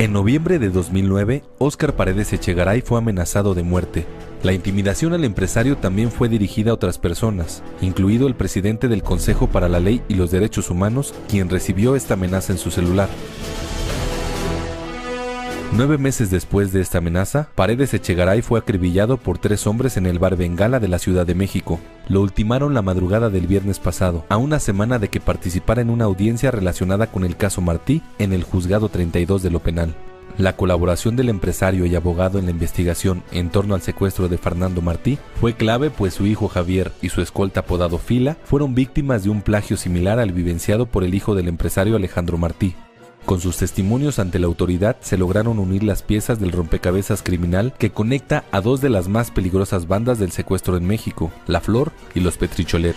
En noviembre de 2009, Óscar Paredes Echegaray fue amenazado de muerte. La intimidación al empresario también fue dirigida a otras personas, incluido el presidente del Consejo para la Ley y los Derechos Humanos, quien recibió esta amenaza en su celular. 9 meses después de esta amenaza, Paredes Echegaray fue acribillado por 3 hombres en el bar Bengala de la Ciudad de México. Lo ultimaron la madrugada del viernes pasado, a una semana de que participara en una audiencia relacionada con el caso Martí en el Juzgado 32 de lo Penal. La colaboración del empresario y abogado en la investigación en torno al secuestro de Fernando Martí fue clave, pues su hijo Javier y su escolta apodado Fila fueron víctimas de un plagio similar al vivenciado por el hijo del empresario Alejandro Martí. Con sus testimonios ante la autoridad se lograron unir las piezas del rompecabezas criminal que conecta a 2 de las más peligrosas bandas del secuestro en México, La Flor y los Petricholet.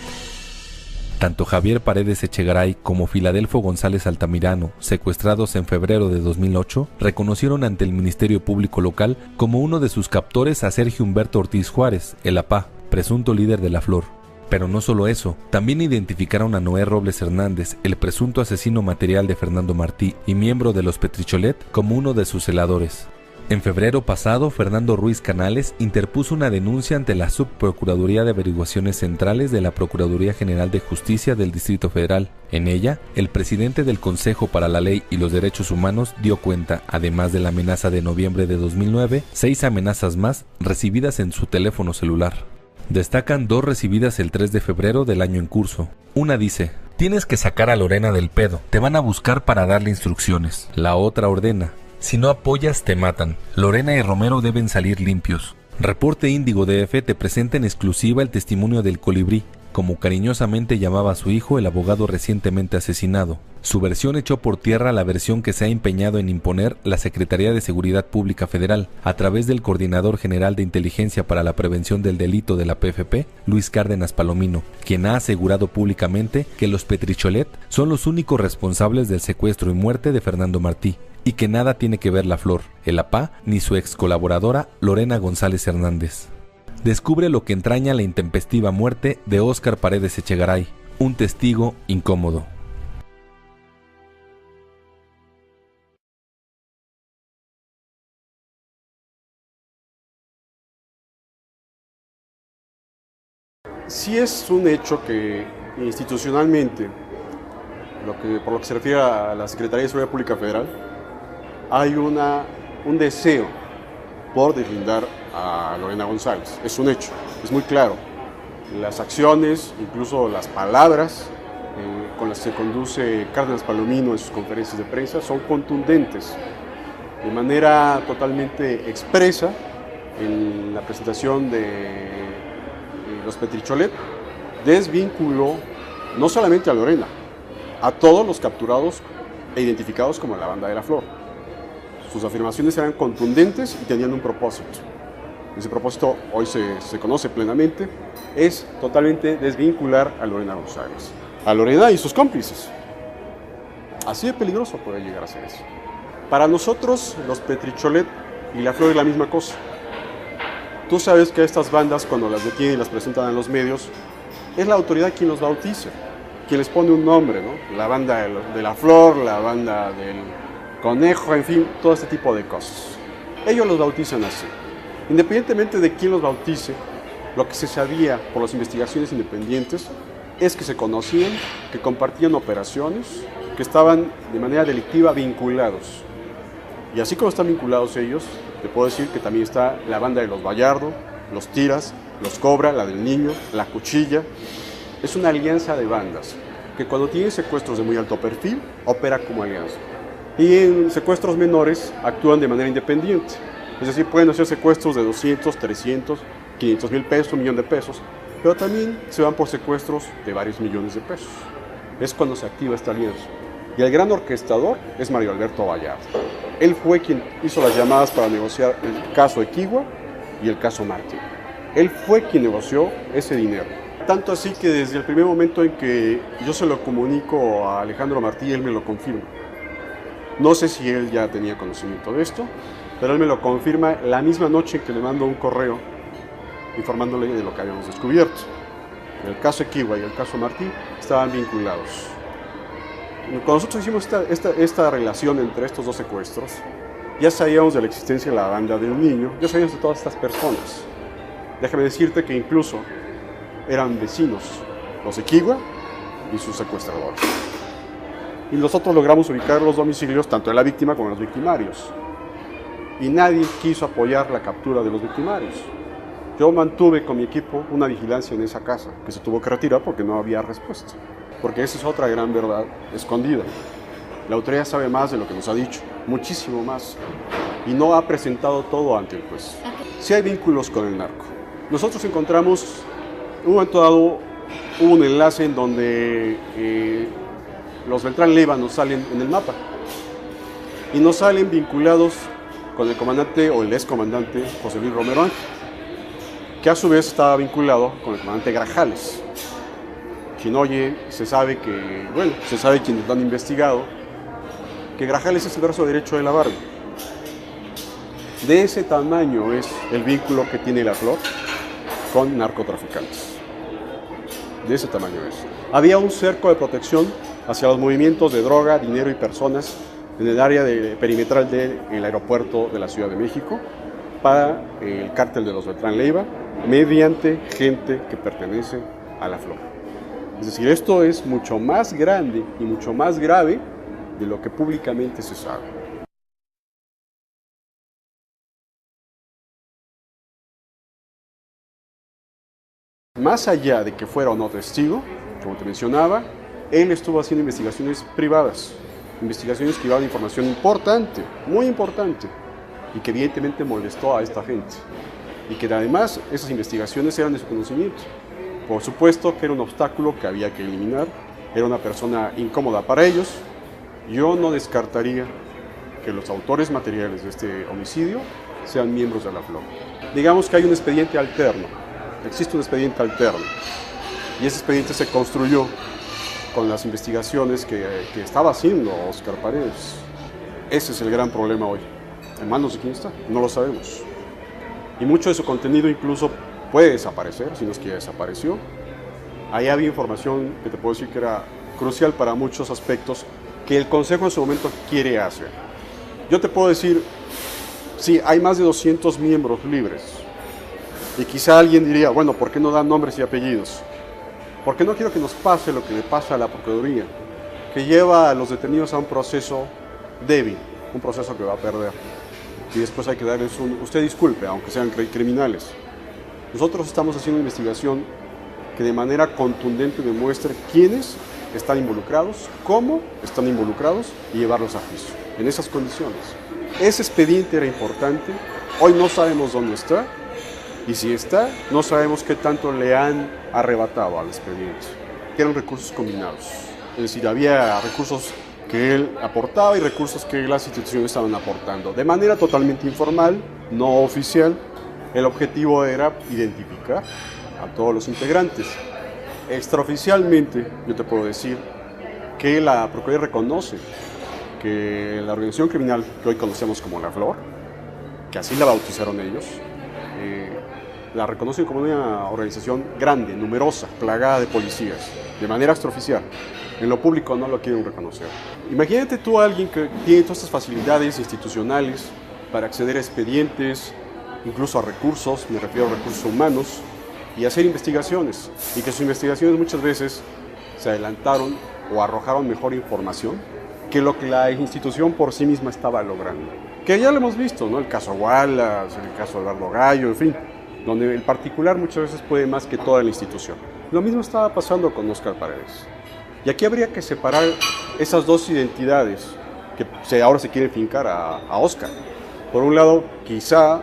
Tanto Javier Paredes Echegaray como Filadelfo González Altamirano, secuestrados en febrero de 2008, reconocieron ante el Ministerio Público local como uno de sus captores a Sergio Humberto Ortiz Juárez, el APA, presunto líder de La Flor. Pero no solo eso, también identificaron a Noé Robles Hernández, el presunto asesino material de Fernando Martí y miembro de los Petricholet, como uno de sus celadores. En febrero pasado, Fernando Ruiz Canales interpuso una denuncia ante la Subprocuraduría de Averiguaciones Centrales de la Procuraduría General de Justicia del Distrito Federal. En ella, el presidente del Consejo para la Ley y los Derechos Humanos dio cuenta, además de la amenaza de noviembre de 2009, 6 amenazas más recibidas en su teléfono celular. Destacan 2 recibidas el 3 de febrero del año en curso. Una dice: tienes que sacar a Lorena del pedo, te van a buscar para darle instrucciones. La otra ordena: si no apoyas te matan, Lorena y Romero deben salir limpios. Reporte Índigo DF te presenta en exclusiva el testimonio del Colibrí, como cariñosamente llamaba a su hijo el abogado recientemente asesinado. Su versión echó por tierra la versión que se ha empeñado en imponer la Secretaría de Seguridad Pública Federal, a través del Coordinador General de Inteligencia para la Prevención del Delito de la PFP, Luis Cárdenas Palomino, quien ha asegurado públicamente que los Petricholet son los únicos responsables del secuestro y muerte de Fernando Martí, y que nada tiene que ver La Flor, el APA, ni su ex colaboradora Lorena González Hernández. Descubre lo que entraña la intempestiva muerte de Óscar Paredes Echegaray, un testigo incómodo. Sí es un hecho que institucionalmente, por lo que se refiere a la Secretaría de Seguridad Pública Federal, hay un deseo por deslindar a Lorena González. Es un hecho, es muy claro. Las acciones, incluso las palabras con las que se conduce Cárdenas Palomino en sus conferencias de prensa son contundentes. De manera totalmente expresa, en la presentación de los Petricholet, desvinculó no solamente a Lorena, a todos los capturados e identificados como la banda de La Flor. Sus afirmaciones eran contundentes y tenían un propósito. Ese propósito hoy se conoce plenamente, es totalmente desvincular a Lorena González, a Lorena y sus cómplices. Así de peligroso puede llegar a ser eso. Para nosotros, los Petricholet y La Flor es la misma cosa. Tú sabes que a estas bandas, cuando las detienen y las presentan en los medios, es la autoridad quien los bautiza, quien les pone un nombre, ¿no? La banda de La Flor, la banda del Conejo, en fin, todo este tipo de cosas. Ellos los bautizan así. Independientemente de quién los bautice, lo que se sabía por las investigaciones independientes es que se conocían, que compartían operaciones, que estaban de manera delictiva vinculados. Y así como están vinculados ellos, te puedo decir que también está la banda de los Vallardo, los Tiras, los Cobra, la del Niño, la Cuchilla. Es una alianza de bandas que cuando tienen secuestros de muy alto perfil, opera como alianza. Y en secuestros menores actúan de manera independiente. Es decir, pueden hacer secuestros de 200, 300, 500 mil pesos, 1 millón de pesos, pero también se van por secuestros de varios millones de pesos. Es cuando se activa esta alianza. Y el gran orquestador es Mario Alberto Vallardo. Él fue quien hizo las llamadas para negociar el caso Equigua y el caso Martí. Él fue quien negoció ese dinero. Tanto así que desde el primer momento en que yo se lo comunico a Alejandro Martí, él me lo confirma. No sé si él ya tenía conocimiento de esto, pero él me lo confirma la misma noche que le mando un correo informándole de lo que habíamos descubierto. El caso Equigua y el caso Martí estaban vinculados. Cuando nosotros hicimos esta relación entre estos dos secuestros, Ya sabíamos de la existencia de la banda del niño, ya sabíamos de todas estas personas. Déjame decirte que incluso eran vecinos, los Equigua y sus secuestradores. Y nosotros logramos ubicar los domicilios tanto de la víctima como de los victimarios. Y nadie quiso apoyar la captura de los victimarios. Yo mantuve con mi equipo una vigilancia en esa casa, que se tuvo que retirar porque no había respuesta. Porque esa es otra gran verdad escondida. La autoridad sabe más de lo que nos ha dicho, muchísimo más, y no ha presentado todo ante el juez. Sí hay vínculos con el narco. Nosotros encontramos, en un momento dado, hubo un enlace en donde los Beltrán Leiva nos salen en el mapa, y nos salen vinculados con el comandante o el excomandante José Luis Romero Ángel, que a su vez estaba vinculado con el comandante Grajales. Quien oye, se sabe que, bueno, se sabe quienes lo han investigado, que Grajales es el brazo derecho de la Barbie. De ese tamaño es el vínculo que tiene la Flor con narcotraficantes. De ese tamaño es. Había un cerco de protección hacia los movimientos de droga, dinero y personas en el área perimetral del aeropuerto de la Ciudad de México para el cártel de los Beltrán Leiva, mediante gente que pertenece a la Flor. Es decir, esto es mucho más grande y mucho más grave de lo que públicamente se sabe. Más allá de que fuera o no testigo, como te mencionaba, él estuvo haciendo investigaciones privadas, investigaciones que llevaban información importante, muy importante, y que evidentemente molestó a esta gente. Y que además esas investigaciones eran de su conocimiento. Por supuesto que era un obstáculo que había que eliminar, era una persona incómoda para ellos. Yo no descartaría que los autores materiales de este homicidio sean miembros de la Flor. Digamos que hay un expediente alterno, existe un expediente alterno, y ese expediente se construyó con las investigaciones que estaba haciendo Óscar Paredes. Ese es el gran problema hoy. ¿En manos de quién está? No lo sabemos. Y mucho de su contenido incluso puede desaparecer, si no es que ya desapareció. Ahí había información que te puedo decir que era crucial para muchos aspectos que el Consejo en su momento quiere hacer. Yo te puedo decir, sí, hay más de 200 miembros libres. Y quizá alguien diría, bueno, ¿por qué no dan nombres y apellidos? Porque no quiero que nos pase lo que le pasa a la Procuraduría, que lleva a los detenidos a un proceso débil, un proceso que va a perder. Y después hay que darles usted disculpe, aunque sean criminales. Nosotros estamos haciendo una investigación que de manera contundente demuestre quiénes están involucrados, cómo están involucrados y llevarlos a juicio, en esas condiciones. Ese expediente era importante, hoy no sabemos dónde está, y si está, no sabemos qué tanto le han arrebatado al expediente. Eran recursos combinados, es decir, había recursos que él aportaba y recursos que las instituciones estaban aportando. De manera totalmente informal, no oficial, el objetivo era identificar a todos los integrantes. Extraoficialmente, yo te puedo decir que la Procuraduría reconoce que la organización criminal que hoy conocemos como La Flor, que así la bautizaron ellos, la reconocen como una organización grande, numerosa, plagada de policías, de manera extraoficial. En lo público no lo quieren reconocer. Imagínate tú a alguien que tiene todas estas facilidades institucionales para acceder a expedientes, incluso a recursos, me refiero a recursos humanos, y hacer investigaciones, y que sus investigaciones muchas veces se adelantaron o arrojaron mejor información que lo que la institución por sí misma estaba logrando. Que ya lo hemos visto, ¿no? El caso Wallace, el caso Eduardo Gallo, en fin, donde el particular muchas veces puede más que toda la institución. Lo mismo estaba pasando con Óscar Paredes. Y aquí habría que separar esas dos identidades que ahora se quieren fincar a Óscar. Por un lado, quizá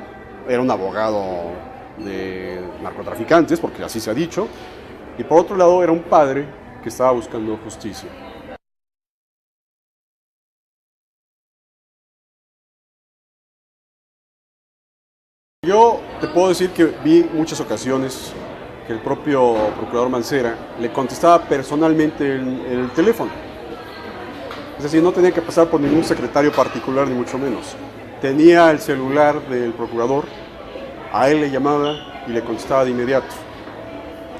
era un abogado de narcotraficantes, porque así se ha dicho, y por otro lado era un padre que estaba buscando justicia. Yo te puedo decir que vi muchas ocasiones que el propio procurador Mancera le contestaba personalmente el teléfono. Es decir, no tenía que pasar por ningún secretario particular, ni mucho menos. Tenía el celular del procurador, a él le llamaba y le contestaba de inmediato.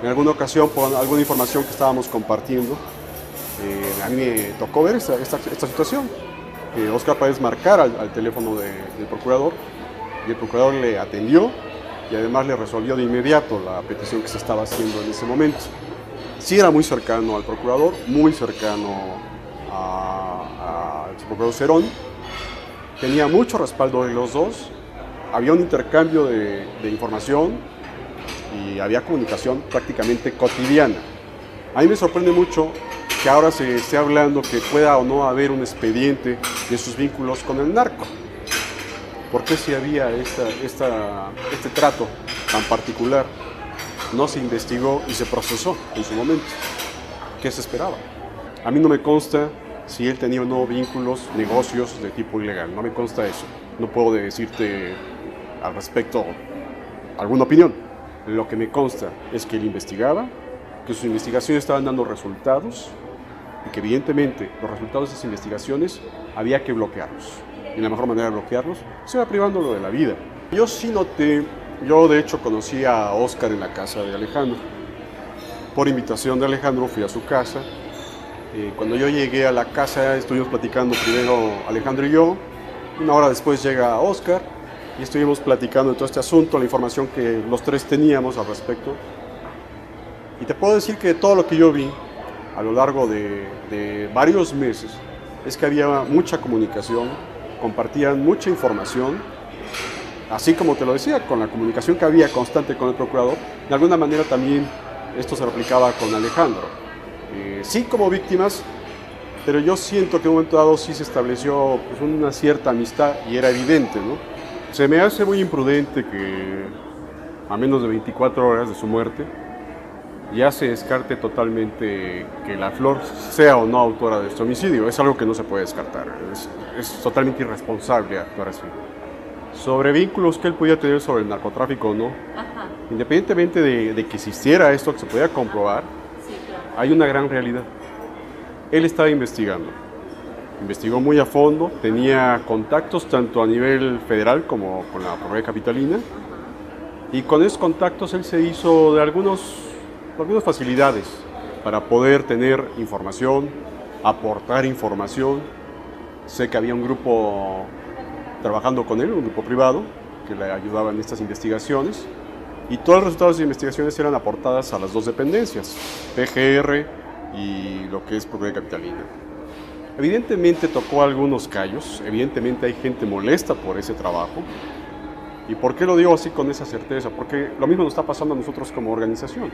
En alguna ocasión, por alguna información que estábamos compartiendo, a mí me tocó ver esta situación. que Óscar Paredes marcara al teléfono del procurador, y el procurador le atendió y además le resolvió de inmediato la petición que se estaba haciendo en ese momento. Sí era muy cercano al procurador, muy cercano al procurador Cerón, tenía mucho respaldo de los dos, había un intercambio de información y había comunicación prácticamente cotidiana. A mí me sorprende mucho que ahora se esté hablando que pueda o no haber un expediente de sus vínculos con el narco. ¿Por qué si había este trato tan particular? No se investigó y se procesó en su momento. ¿Qué se esperaba? A mí no me consta si él tenía o no vínculos, negocios de tipo ilegal. No me consta eso. No puedo decirte al respecto alguna opinión. Lo que me consta es que él investigaba, que sus investigaciones estaban dando resultados y que evidentemente los resultados de esas investigaciones había que bloquearlos. Y la mejor manera de bloquearlos se va privándolo de la vida. Yo sí noté, yo de hecho conocí a Óscar en la casa de Alejandro. Por invitación de Alejandro fui a su casa. Cuando yo llegué a la casa estuvimos platicando primero Alejandro y yo. Una hora después llega Óscar y estuvimos platicando de todo este asunto, la información que los tres teníamos al respecto. Y te puedo decir que todo lo que yo vi a lo largo de varios meses es que había mucha comunicación, compartían mucha información, así como te lo decía, con la comunicación que había constante con el procurador, de alguna manera también esto se replicaba con Alejandro. Sí como víctimas, pero yo siento que en un momento dado sí se estableció pues, una cierta amistad y era evidente, ¿no? Se me hace muy imprudente que a menos de 24 horas de su muerte ya se descarte totalmente que la Flor sea o no autora de este homicidio. Es algo que no se puede descartar, es totalmente irresponsable actuar así. Sobre vínculos que él podía tener sobre el narcotráfico o no, ajá, independientemente de que existiera esto, que se podía comprobar, sí, claro, hay una gran realidad. Él estaba investigando, investigó muy a fondo, tenía contactos tanto a nivel federal como con la Procuraduría Capitalina, y con esos contactos él se hizo de algunas facilidades para poder tener información, aportar información. Sé que había un grupo trabajando con él, un grupo privado, que le ayudaba en estas investigaciones, y todos los resultados de investigaciones eran aportadas a las dos dependencias, PGR y lo que es Procuraduría Capitalina. Evidentemente tocó algunos callos, evidentemente hay gente molesta por ese trabajo. ¿Y por qué lo digo así con esa certeza? Porque lo mismo nos está pasando a nosotros como organización.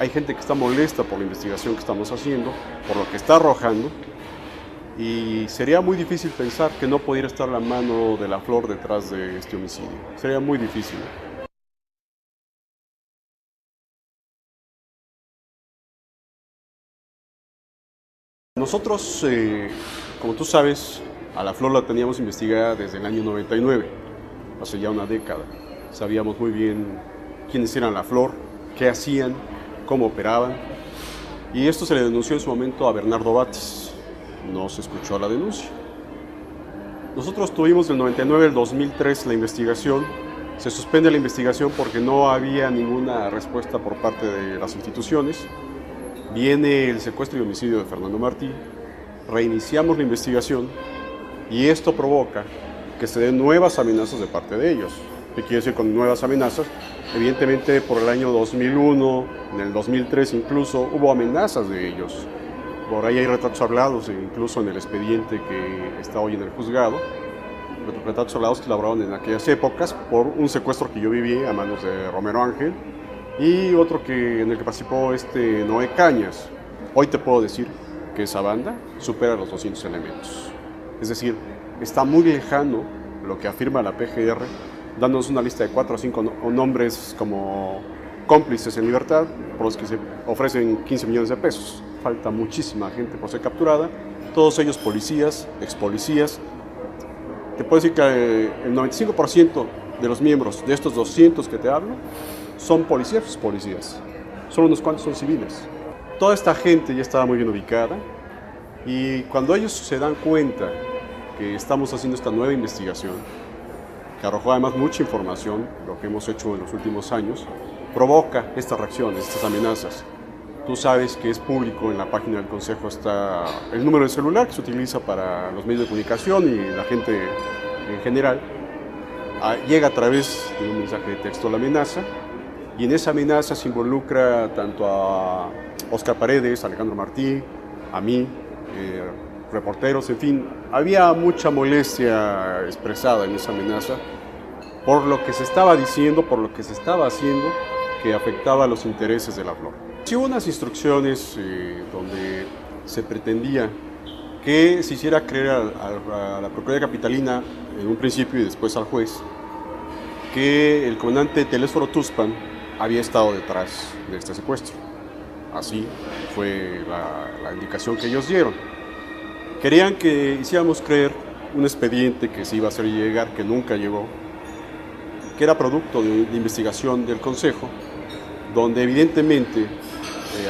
Hay gente que está molesta por la investigación que estamos haciendo, por lo que está arrojando, y sería muy difícil pensar que no pudiera estar la mano de la Flor detrás de este homicidio. Sería muy difícil. Nosotros, como tú sabes, a la Flor la teníamos investigada desde el año 99, hace ya una década. Sabíamos muy bien quiénes eran la Flor, qué hacían, cómo operaban, y esto se le denunció en su momento a Bernardo Batis. No se escuchó la denuncia. Nosotros tuvimos del 99 al 2003 la investigación. Se suspende la investigación porque no había ninguna respuesta por parte de las instituciones. Viene el secuestro y homicidio de Fernando Martí. Reiniciamos la investigación y esto provoca que se den nuevas amenazas de parte de ellos. ¿Qué quiere decir con nuevas amenazas? Evidentemente por el año 2001, en el 2003 incluso, hubo amenazas de ellos. Por ahí hay retratos hablados, incluso en el expediente que está hoy en el juzgado. Los retratos hablados que elaboraron en aquellas épocas por un secuestro que yo viví a manos de Romero Ángel y otro en el que participó Noé Cañas. Hoy te puedo decir que esa banda supera los 200 elementos. Es decir, está muy lejano lo que afirma la PGR, dándonos una lista de 4 o 5 nombres como cómplices en libertad por los que se ofrecen 15 millones de pesos. Falta muchísima gente por ser capturada, todos ellos policías, expolicías. Te puedo decir que el 95% de los miembros de estos 200 que te hablo son policías, solo unos cuantos son civiles. Toda esta gente ya estaba muy bien ubicada y cuando ellos se dan cuenta que estamos haciendo esta nueva investigación, que arrojó además mucha información, lo que hemos hecho en los últimos años, provoca estas reacciones, estas amenazas. Tú sabes que es público, en la página del Consejo está el número de celular que se utiliza para los medios de comunicación y la gente en general. Llega a través de un mensaje de texto la amenaza, y en esa amenaza se involucra tanto a Óscar Paredes, a Alejandro Martí, a mí, reporteros, en fin. Había mucha molestia expresada en esa amenaza por lo que se estaba diciendo, por lo que se estaba haciendo, que afectaba a los intereses de la Flor. Sí hubo unas instrucciones donde se pretendía que se hiciera creer a la Procuraduría Capitalina en un principio y después al juez que el comandante Telésforo Tuxpan había estado detrás de este secuestro. Así fue la indicación que ellos dieron. Querían que hiciéramos creer un expediente que se iba a hacer llegar, que nunca llegó, que era producto de investigación del Consejo, donde evidentemente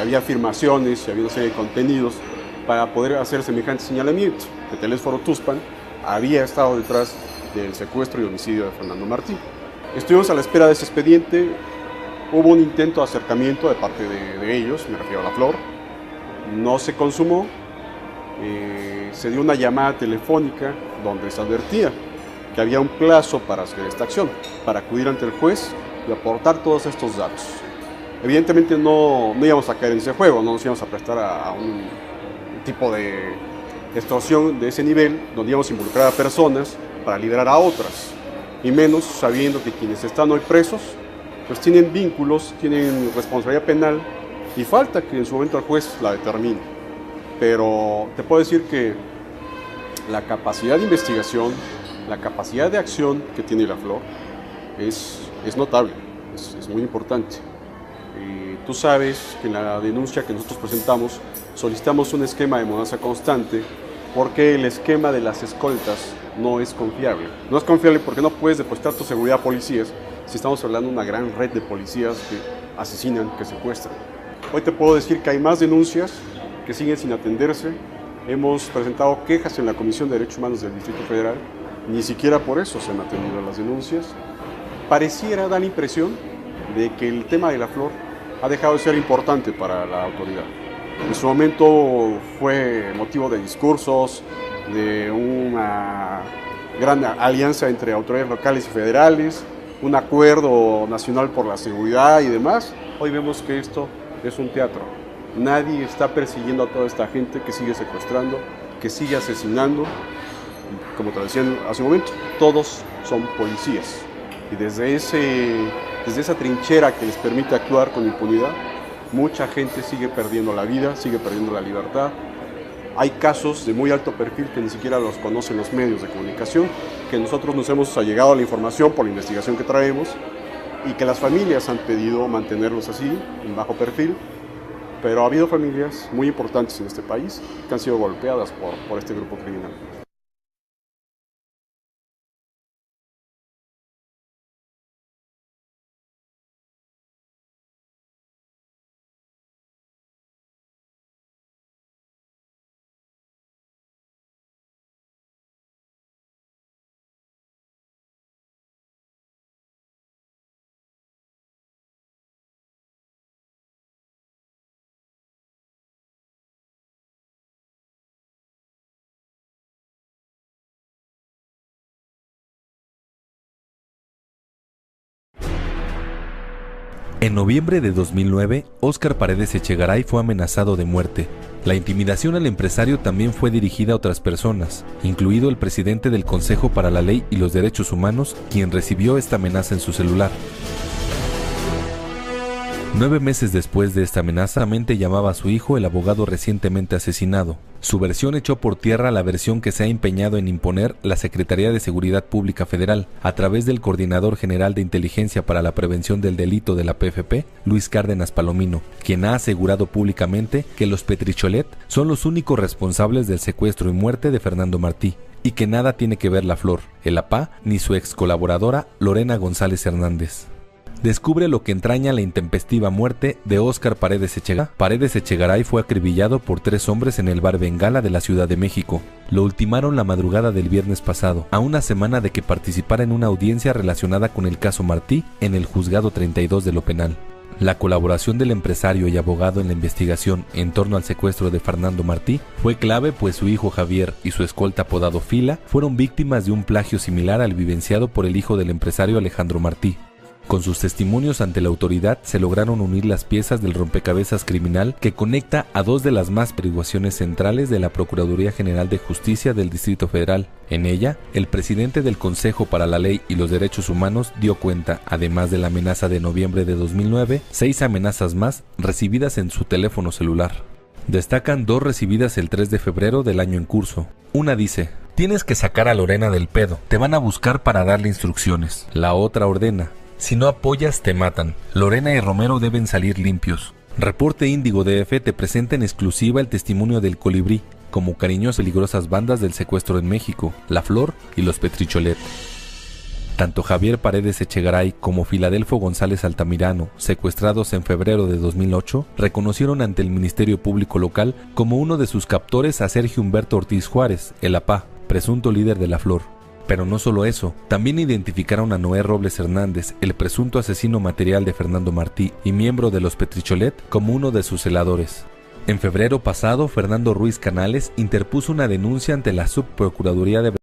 había afirmaciones y había una serie de contenidos para poder hacer semejante señalamiento, que Telésforo Tuxpan había estado detrás del secuestro y homicidio de Fernando Martí. Estuvimos a la espera de ese expediente. Hubo un intento de acercamiento de parte de ellos, me refiero a la Flor, no se consumó. Se dio una llamada telefónica donde se advertía que había un plazo para hacer esta acción, para acudir ante el juez y aportar todos estos datos. Evidentemente no íbamos a caer en ese juego, no nos íbamos a prestar a un tipo de extorsión de ese nivel, donde íbamos a involucrar a personas para liberar a otras, y menos sabiendo que quienes están hoy presos pues tienen vínculos, tienen responsabilidad penal, y falta que en su momento el juez la determine. Pero te puedo decir que la capacidad de investigación, la capacidad de acción que tiene la Flor es notable, es muy importante. Tú sabes que en la denuncia que nosotros presentamos solicitamos un esquema de amenaza constante, porque el esquema de las escoltas no es confiable. No es confiable porque no puedes depositar tu seguridad a policías si estamos hablando de una gran red de policías que asesinan, que secuestran. Hoy te puedo decir que hay más denuncias que siguen sin atenderse. Hemos presentado quejas en la Comisión de Derechos Humanos del Distrito Federal, ni siquiera por eso se han atendido las denuncias. Pareciera dar la impresión de que el tema de la Flor ha dejado de ser importante para la autoridad. En su momento fue motivo de discursos, de una gran alianza entre autoridades locales y federales, un acuerdo nacional por la seguridad y demás. Hoy vemos que esto es un teatro. Nadie está persiguiendo a toda esta gente que sigue secuestrando, que sigue asesinando. Y como te decía hace un momento, todos son policías. Y desde esa trinchera que les permite actuar con impunidad, mucha gente sigue perdiendo la vida, sigue perdiendo la libertad. Hay casos de muy alto perfil que ni siquiera los conocen los medios de comunicación, que nosotros nos hemos allegado a la información por la investigación que traemos, y que las familias han pedido mantenerlos así, en bajo perfil, pero ha habido familias muy importantes en este país que han sido golpeadas por este grupo criminal. En noviembre de 2009, Óscar Paredes Echegaray fue amenazado de muerte. La intimidación al empresario también fue dirigida a otras personas, incluido el presidente del Consejo para la Ley y los Derechos Humanos, quien recibió esta amenaza en su celular. 9 meses después de esta amenaza, mente llamaba a su hijo el abogado recientemente asesinado. Su versión echó por tierra la versión que se ha empeñado en imponer la Secretaría de Seguridad Pública Federal, a través del Coordinador General de Inteligencia para la Prevención del Delito de la PFP, Luis Cárdenas Palomino, quien ha asegurado públicamente que los Petricholet son los únicos responsables del secuestro y muerte de Fernando Martí, y que nada tiene que ver la Flor, el APA, ni su ex colaboradora Lorena González Hernández. Descubre lo que entraña la intempestiva muerte de Óscar Paredes Echegaray. Paredes Echegaray fue acribillado por 3 hombres en el bar Bengala de la Ciudad de México. Lo ultimaron la madrugada del viernes pasado, a una semana de que participara en una audiencia relacionada con el caso Martí en el Juzgado 32 de lo Penal. La colaboración del empresario y abogado en la investigación en torno al secuestro de Fernando Martí fue clave, pues su hijo Javier y su escolta apodado Fila fueron víctimas de un plagio similar al vivenciado por el hijo del empresario Alejandro Martí. Con sus testimonios ante la autoridad se lograron unir las piezas del rompecabezas criminal que conecta a dos de las más averiguaciones centrales de la Procuraduría General de Justicia del Distrito Federal. En ella, el presidente del Consejo para la Ley y los Derechos Humanos dio cuenta, además de la amenaza de noviembre de 2009, 6 amenazas más recibidas en su teléfono celular. Destacan 2 recibidas el 3 de febrero del año en curso. Una dice: "Tienes que sacar a Lorena del pedo, te van a buscar para darle instrucciones". La otra ordena: "Si no apoyas, te matan. Lorena y Romero deben salir limpios". Reporte Índigo DF te presenta en exclusiva el testimonio del Colibrí, como cariños peligrosas bandas del secuestro en México, La Flor y los Petricholet. Tanto Javier Paredes Echegaray como Filadelfo González Altamirano, secuestrados en febrero de 2008, reconocieron ante el Ministerio Público Local como uno de sus captores a Sergio Humberto Ortiz Juárez, el APA, presunto líder de La Flor. Pero no solo eso, también identificaron a Noé Robles Hernández, el presunto asesino material de Fernando Martí y miembro de los Petricholet, como uno de sus celadores. En febrero pasado, Fernando Ruiz Canales interpuso una denuncia ante la Subprocuraduría de